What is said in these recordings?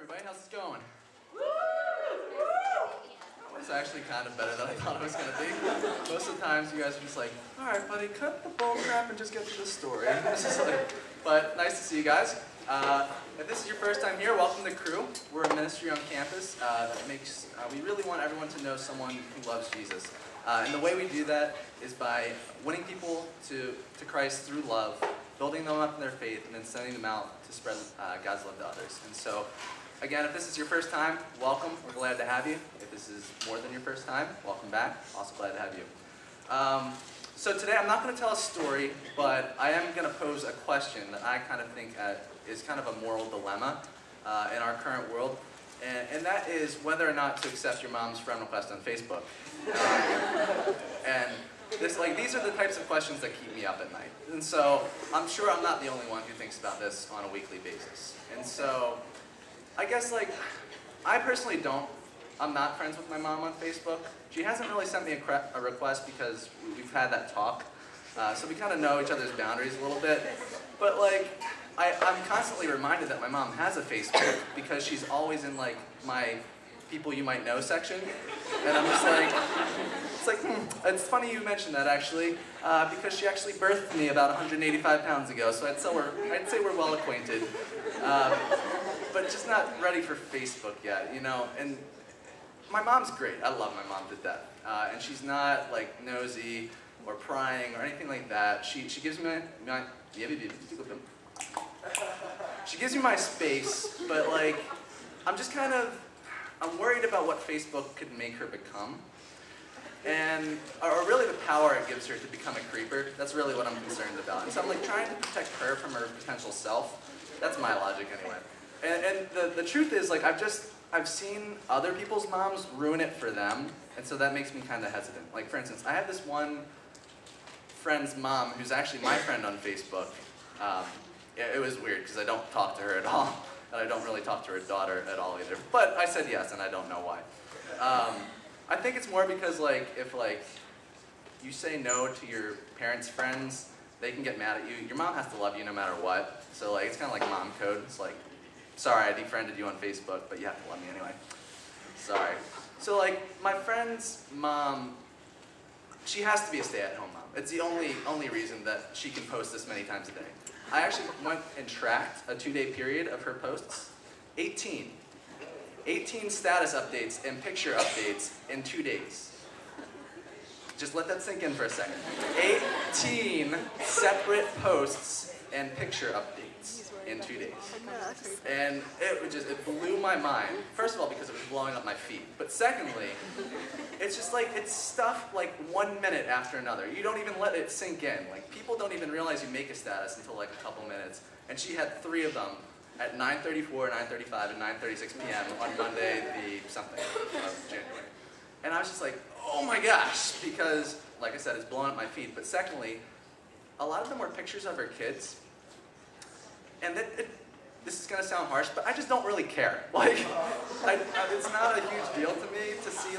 everybody, how's it going? It's actually kind of better than I thought it was going to be. Most of the times you guys are just like, alright buddy, cut the bull crap and just get to the story. But nice to see you guys. If this is your first time here, welcome to Cru. We're a ministry on campus we really want everyone to know someone who loves Jesus. And the way we do that is by winning people to Christ through love, building them up in their faith, and then sending them out to spread God's love to others. And so, again, if this is your first time, welcome. We're glad to have you. If this is more than your first time, welcome back. Also glad to have you. So today I'm not going to tell a story, but I am going to pose a question that I kind of think is kind of a moral dilemma in our current world. And that is whether or not to accept your mom's friend request on Facebook. And these are the types of questions that keep me up at night. And so I'm sure I'm not the only one who thinks about this on a weekly basis. And so I guess I personally I'm not friends with my mom on Facebook. She hasn't really sent me a request because we've had that talk. So we kind of know each other's boundaries a little bit. But I'm constantly reminded that my mom has a Facebook because she's always in my people you might know section. And I'm just it's funny you mentioned that actually, because she actually birthed me about 185 pounds ago, so I'd say we're well acquainted. But just not ready for Facebook yet, you know. And my mom's great. I love my mom to death. And she's not nosy or prying or anything like that. She gives me she gives me my space, but I'm worried about what Facebook could make her become. Or really the power it gives her to become a creeper. That's really what I'm concerned about. And so I'm trying to protect her from her potential self. That's my logic anyway. And the truth is I've seen other people's moms ruin it for them, and so that makes me kind of hesitant. For instance, I have this one friend's mom who's actually my friend on Facebook. It was weird because I don't talk to her at all, and I don't really talk to her daughter at all either. But I said yes, and I don't know why. I think it's more because if you say no to your parents' friends, they can get mad at you. Your mom has to love you no matter what. So it's kind of like mom code. It's sorry, I defriended you on Facebook, but you have to love me anyway. Sorry. So my friend's mom, she has to be a stay-at-home mom. It's the only reason that she can post this many times a day. I actually went and tracked a 2-day period of her posts. 18 status updates and picture updates in 2 days. Just let that sink in for a second. 18 separate posts and picture updates in 2 days. And it blew my mind. First of all, because it was blowing up my feed. But secondly, it's just it's stuff 1 minute after another. You don't even let it sink in. People don't even realize you make a status until a couple minutes. And she had 3 of them at 9:34, 9:35, and 9:36 p.m. on Monday, the something of January. And I was just oh my gosh, because, like I said, it's blowing up my feed. But secondly, a lot of them were pictures of her kids. And this is going to sound harsh, but I just don't really care. It's not a huge deal to me to see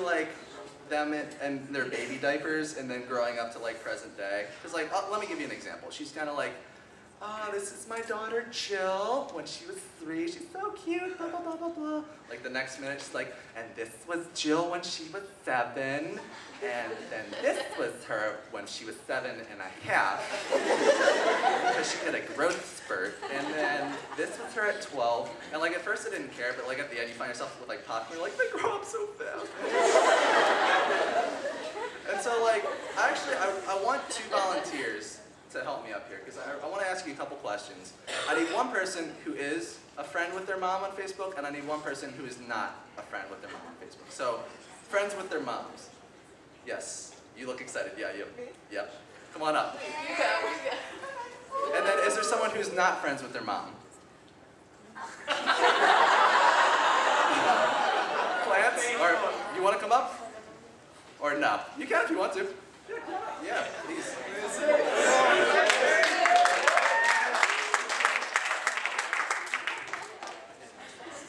them in their baby diapers and then growing up to present day. Because let me give you an example. She's kind of oh, this is my daughter Jill when she was 3. She's so cute, blah, blah, blah, blah, blah. The next minute she's and this was Jill when she was 7. And then this was her when she was 7 and a half. Because she had a growth spurt. And then this was her at 12. And at first I didn't care, but at the end you find yourself with popcorn, they grow up so fast. And so I want 2 volunteers to help me up here, because I want to ask you a couple questions. I need one person who is a friend with their mom on Facebook, and I need one person who is not a friend with their mom on Facebook. So, friends with their moms. Yes, you look excited. Yeah, you. Yep. Come on up. You go. And then, is there someone who's not friends with their mom? Plants? Or you want to come up? Or no? You can if you want to. Yeah, please.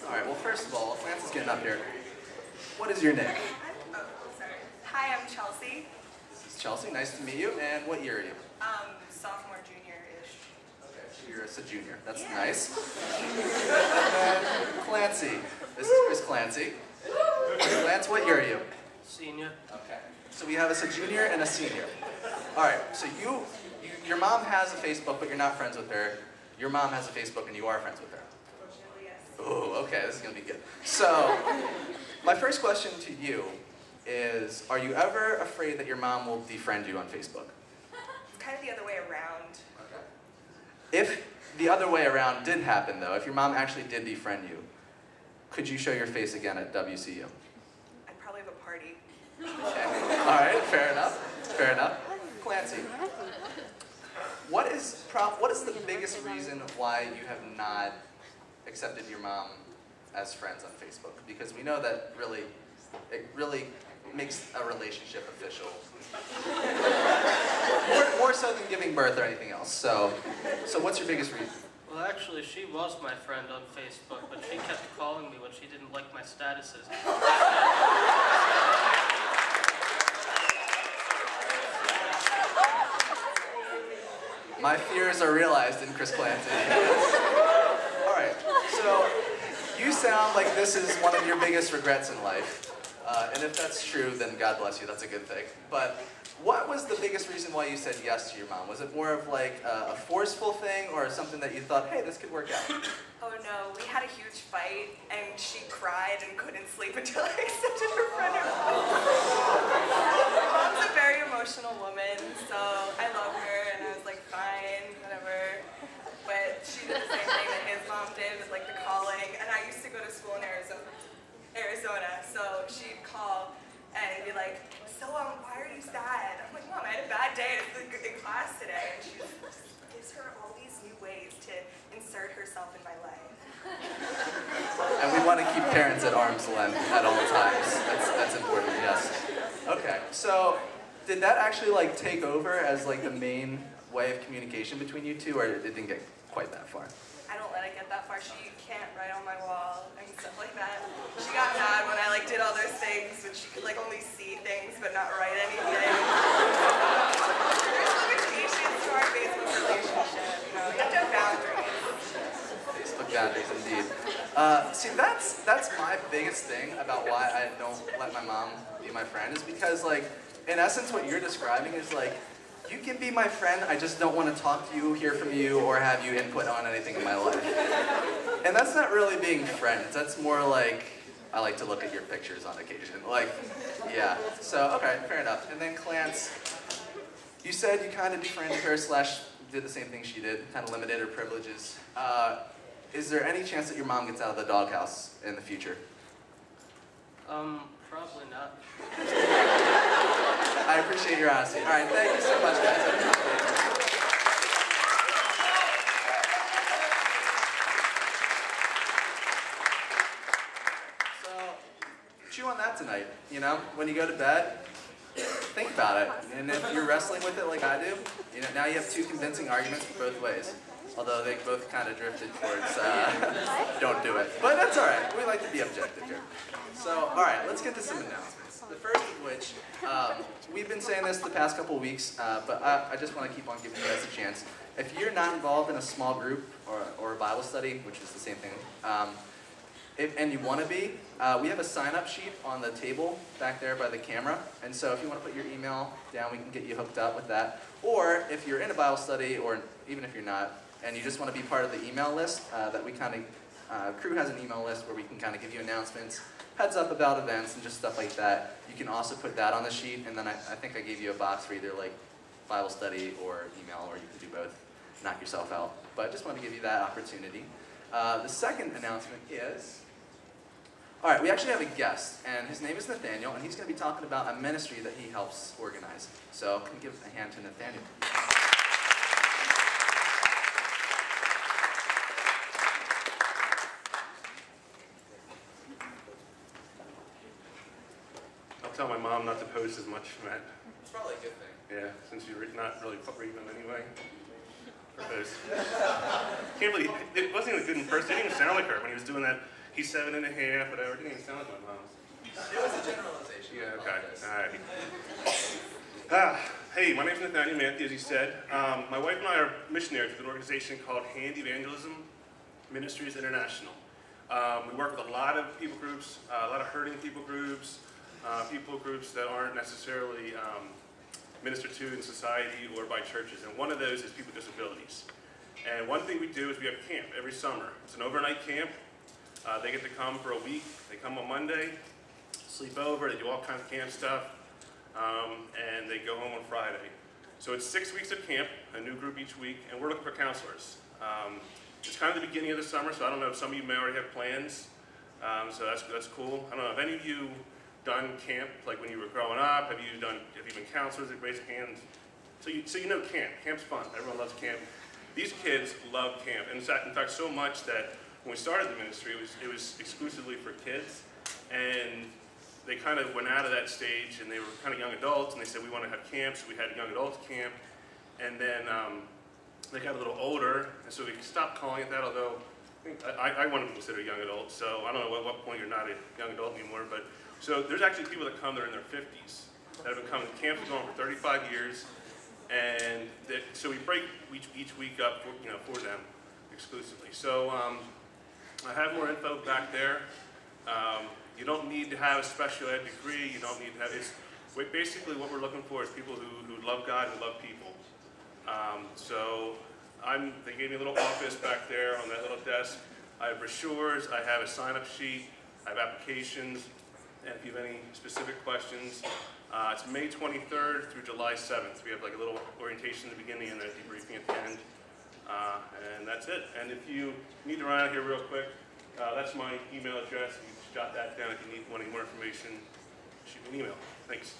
Alright, well first of all, while Lance is getting up here, what is your name? Oh, sorry. Hi, I'm Chelsea. This is Chelsea, nice to meet you. And what year are you? Sophomore, junior-ish. Okay, so you're you're a junior. That's nice. And then Clancy. This is Chris Clancy. Lance, what year are you? Senior. Okay. So we have a junior and a senior. All right. So your mom has a Facebook, but you're not friends with her. Your mom has a Facebook, and you are friends with her. Unfortunately, yes. Oh, okay. This is gonna be good. So, my first question to you is: are you ever afraid that your mom will defriend you on Facebook? It's kind of the other way around. Okay. If the other way around did happen, though, if your mom actually did defriend you, could you show your face again at WCU? I'd probably have a party. Okay. All right, fair enough. Fair enough. Clancy, what is the biggest reason why you have not accepted your mom as friends on Facebook? Because we know that it really makes a relationship official. More so than giving birth or anything else. So what's your biggest reason? Well, actually, she was my friend on Facebook, but she kept calling me when she didn't like my statuses. My fears are realized in Chris Clancy. All right, so you sound like this is one of your biggest regrets in life. And if that's true, then God bless you, that's a good thing. But what was the biggest reason why you said yes to your mom? Was it more of like a forceful thing or something that you thought, hey, this could work out? Oh no, we had a huge fight, and she cried and couldn't sleep until I accepted her friend. Mom's a very emotional woman, so I love her, and I was like, fine, whatever. But she did the same thing that his mom did with like the calling, and I used to go to school in Arizona, so she'd call and be like, so why are you sad? I'm like, Mom, I had a bad day in class today, and she just gives her all these new ways to insert herself in my life. And we want to keep parents at arm's length at all times. That's important, yes. Okay, so did that actually like take over as like the main way of communication between you two, or it didn't get quite that far? I don't let it get that far. She can't write on my wall and stuff like that. She got mad when I like did all those things, but she could like only see things but not write anything. There's limitations to our Facebook relationship. You know, you have to have boundaries. Facebook boundaries, indeed. See, that's my biggest thing about why I don't let my mom be my friend, is because like, in essence, what you're describing is like, you can be my friend, I just don't want to talk to you, hear from you, or have you input on anything in my life. And that's not really being friends. That's more like, I like to look at your pictures on occasion. Like, yeah. So, okay, fair enough. And then Clance, you said you kind of defriended her / did the same thing she did, kind of limited her privileges. Is there any chance that your mom gets out of the doghouse in the future? Probably not. I appreciate your honesty. All right, thank you so much, guys. I appreciate it. So, chew on that tonight. You know, when you go to bed, think about it. And if you're wrestling with it like I do, you know, now you have two convincing arguments both ways. Although they both kind of drifted towards don't do it. But that's all right. We like to be objective here. So, all right, let's get to some announcements. The first of which, we've been saying this the past couple of weeks, but I just want to keep on giving you guys a chance. If you're not involved in a small group or a Bible study, which is the same thing, and you want to be, we have a sign-up sheet on the table back there by the camera. And so if you want to put your email down, we can get you hooked up with that. Or if you're in a Bible study, or even if you're not, and you just want to be part of the email list that we kind of, Cru has an email list where we can kind of give you announcements, heads up about events and just stuff like that. You can also put that on the sheet, and then I think I gave you a box for either like Bible study or email, or you can do both, knock yourself out. But I just want to give you that opportunity. The second announcement is, all right, we actually have a guest, and his name is Nathaniel, and he's going to be talking about a ministry that he helps organize. So can we give a hand to Nathaniel? Tell my mom not to post as much, Matt. It's probably a good thing. Yeah, since you're not really reading them anyway. For those. Can't believe it wasn't even good in person. It didn't even sound like her when he was doing that. He's 7.5, whatever. It didn't even sound like my mom's. It was a generalization. Yeah, okay. All right. Hey, my name is Nathaniel Matthew, as he said. My wife and I are missionaries with an organization called Hand Evangelism Ministries International. We work with a lot of people groups, a lot of hurting people groups that aren't necessarily ministered to in society or by churches. And one of those is people with disabilities. And one thing we do is we have camp every summer. It's an overnight camp. They get to come for a week. They come on Monday, sleep over, they do all kinds of camp stuff, and they go home on Friday. So it's 6 weeks of camp, a new group each week, and we're looking for counselors. It's kind of the beginning of the summer, so I don't know if some of you may already have plans, so that's cool. I don't know, have any of you done camp, like when you were growing up? Have you been counselors? Raise your hands. So you know camp. Camp's fun. Everyone loves camp. These kids love camp. And in fact, so much that when we started the ministry, it was exclusively for kids. And they kind of went out of that stage, and they were kind of young adults, and they said, we want to have camps. So we had young adults camp. And then they got a little older, and so we stopped calling it that, although I want to be considered a young adult. So I don't know at what point you're not a young adult anymore. But so there's actually people that come that are in their 50s that have been coming. Camps have gone for 35 years. And so we break each week up for them exclusively. So I have more info back there. You don't need to have a special ed degree. You don't need to have, basically what we're looking for is people who love God and love people. So they gave me a little office back there on that little desk. I have brochures, I have a sign-up sheet, I have applications, and if you have any specific questions, it's May 23rd through July 7th. We have like a little orientation at the beginning and a debriefing at the end. And that's it. And if you need to run out here real quick, that's my email address. You can just jot that down if you need any more information. Shoot me an email. Thanks.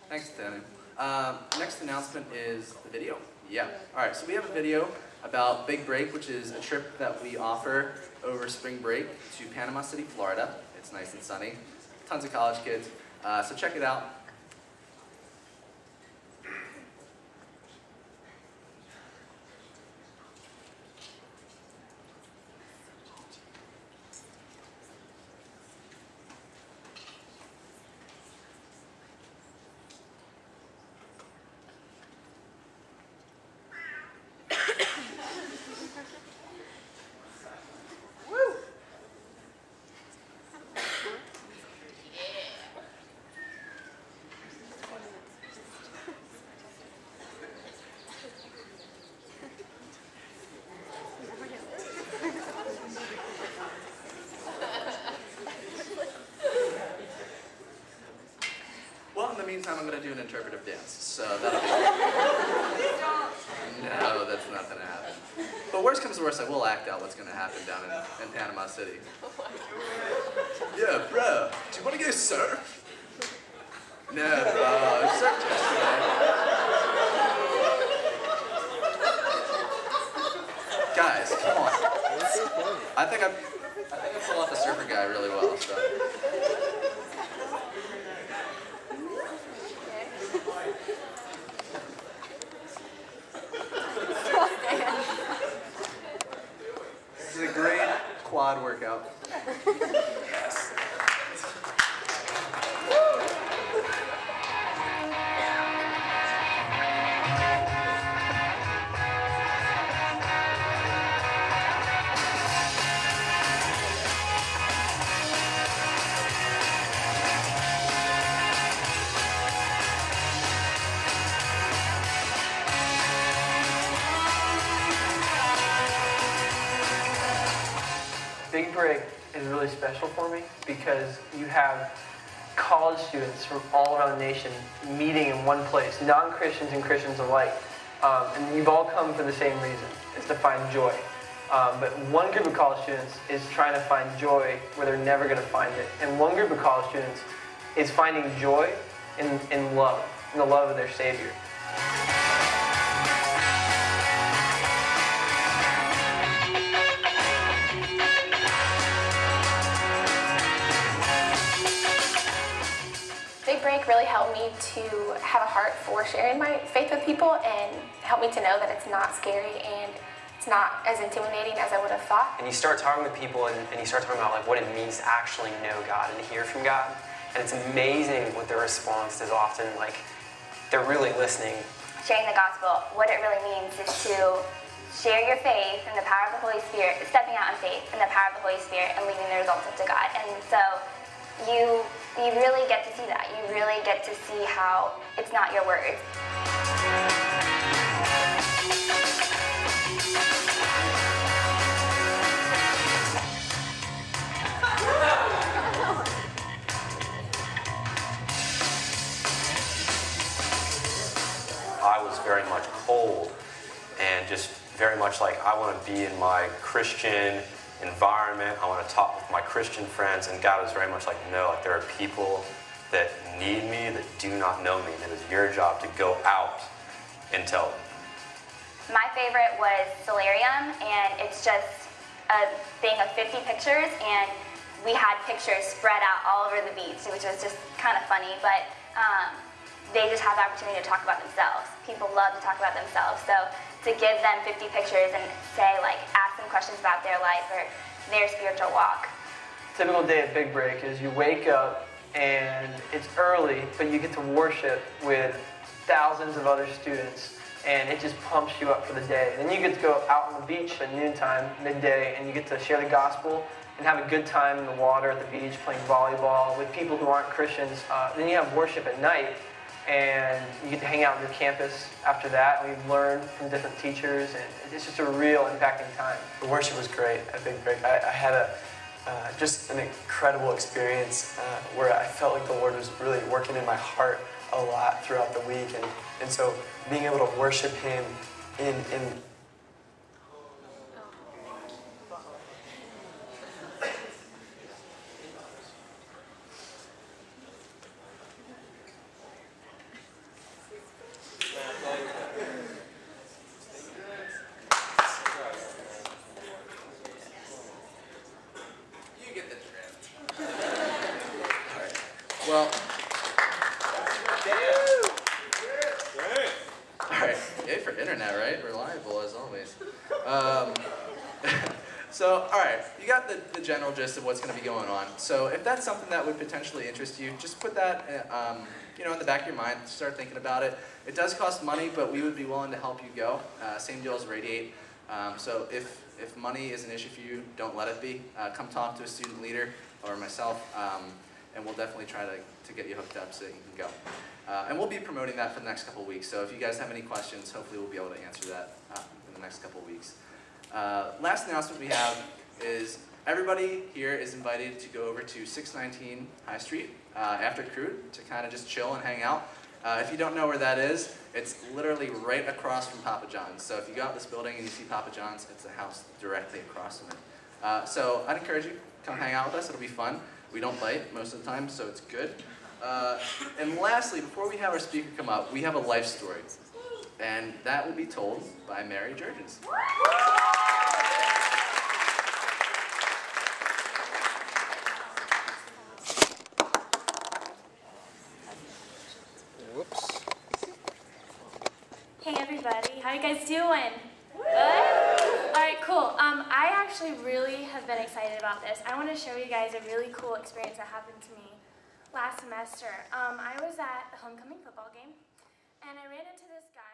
Thanks, Danny. Next announcement is the video. Yeah. All right. So we have a video about Big Break, which is a trip that we offer over spring break to Panama City, Florida. It's nice and sunny. Tons of college kids. So check it out. Well, in the meantime, I'm going to do an interpretive dance, so that'll be No, that's not going to happen. But worst comes to worst, I will act out what's going to happen down in Panama City. Yeah, bro, do you want to go surf? No, bro, I surfed yesterday. Guys, come on. I think I pull off the surfer guy really well, so. This is a great quad workout. Yes. Big Break is really special for me because you have college students from all around the nation meeting in one place, non-Christians and Christians alike. And you've all come for the same reason, it's to find joy. But one group of college students is trying to find joy where they're never going to find it. And one group of college students is finding joy in love, in the love of their Savior. Big Break really helped me to have a heart for sharing my faith with people and helped me to know that it's not scary and it's not as intimidating as I would have thought. And you start talking with people and you start talking about like what it means to actually know God and hear from God. And it's amazing what their response is often like they're really listening. Sharing the gospel, what it really means is to share your faith in the power of the Holy Spirit, stepping out in faith in the power of the Holy Spirit and leaving the results up to God. And so you really get to see that. You really get to see how it's not your words. I was very much cold and just very much like I want to be in my Christian environment. I want to talk with my Christian friends, and God was very much like, no, like there are people that need me, that do not know me, and it is your job to go out and tell them. My favorite was Solarium, and it's just a thing of 50 pictures, and we had pictures spread out all over the beach, which was just kind of funny, but they just have the opportunity to talk about themselves. People love to talk about themselves, so to give them 50 pictures and say, like, ask them questions about their life or their spiritual walk. Typical day at Big Break is you wake up and it's early, but you get to worship with thousands of other students, and it just pumps you up for the day. Then you get to go out on the beach at noontime, midday, and you get to share the gospel and have a good time in the water at the beach, playing volleyball with people who aren't Christians. Then you have worship at night, and you get to hang out on your campus after that. We've learned from different teachers, and it's just a real impacting time. The worship was great at Big Break. I had just an incredible experience where I felt like the Lord was really working in my heart a lot throughout the week, and so being able to worship Him in Well, alright, yay for internet, right? Reliable as always. So, alright, you got the general gist of what's going to be going on. So if that's something that would potentially interest you, just put that in the back of your mind, start thinking about it. It does cost money, but we would be willing to help you go. Same deal as Radiate. So if money is an issue for you, don't let it be. Come talk to a student leader or myself. And we'll definitely try to get you hooked up so that you can go. And we'll be promoting that for the next couple of weeks, so if you guys have any questions, hopefully we'll be able to answer that in the next couple of weeks. Last announcement we have is everybody here is invited to go over to 619 High Street after Cru to kind of just chill and hang out. If you don't know where that is, it's literally right across from Papa John's. So if you go out this building and you see Papa John's, it's a house directly across from it. So I'd encourage you, come hang out with us, it'll be fun. We don't bite most of the time, so it's good. And lastly, before we have our speaker come up, we have a life story. And that will be told by Mary Jurgens. Whoops. Hey everybody, how you guys doing? Good? Alright, cool. I actually really have been excited about this. I want to show you guys a really cool experience that happened to me last semester. I was at the homecoming football game, and I ran into this guy.